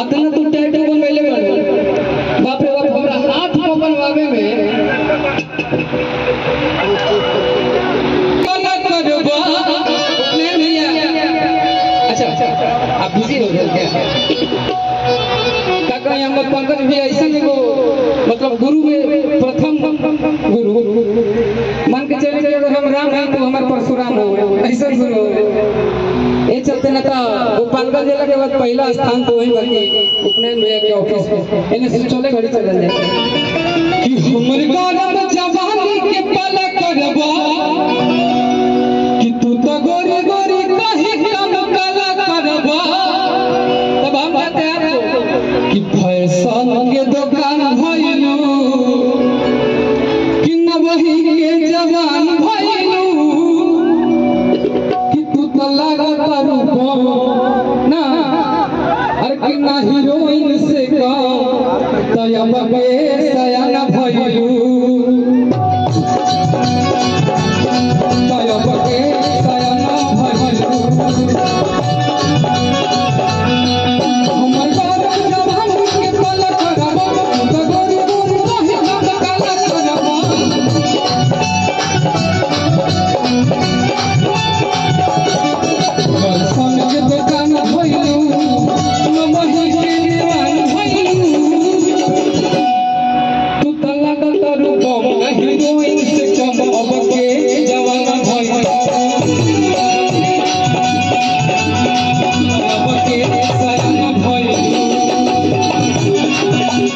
अतना तू टाइट बनवेले बन बाप रे बाप हमरा हाथ में बनवावे में कला करबा अपने भैया। अच्छा आप बिजी हो गए क्या? काका हम पंकज भी ऐसा एगो मतलब गुरु में प्रथम गुरु मान के चले कि अगर हम राम हैं तो हमारे परशुराम हो ऐसा गुरु हो। ये चलते ना था गोपालगंज जिला के बाद पहला स्थान तो वही बाकी उपनयन भैया के ऑफिस में इन्हें से चले घड़ी चल जाए कि हमर गरम जवानी के पल करबा कि तू तो गोरी गोरी कहीं कम काला करबा। तब हम कहते हैं कि फैशन के दुकान भइलू कि न वही के जवान भइलू कि तू तो लागत रूप ना अरे कि ना हीरोइन से कम तयब के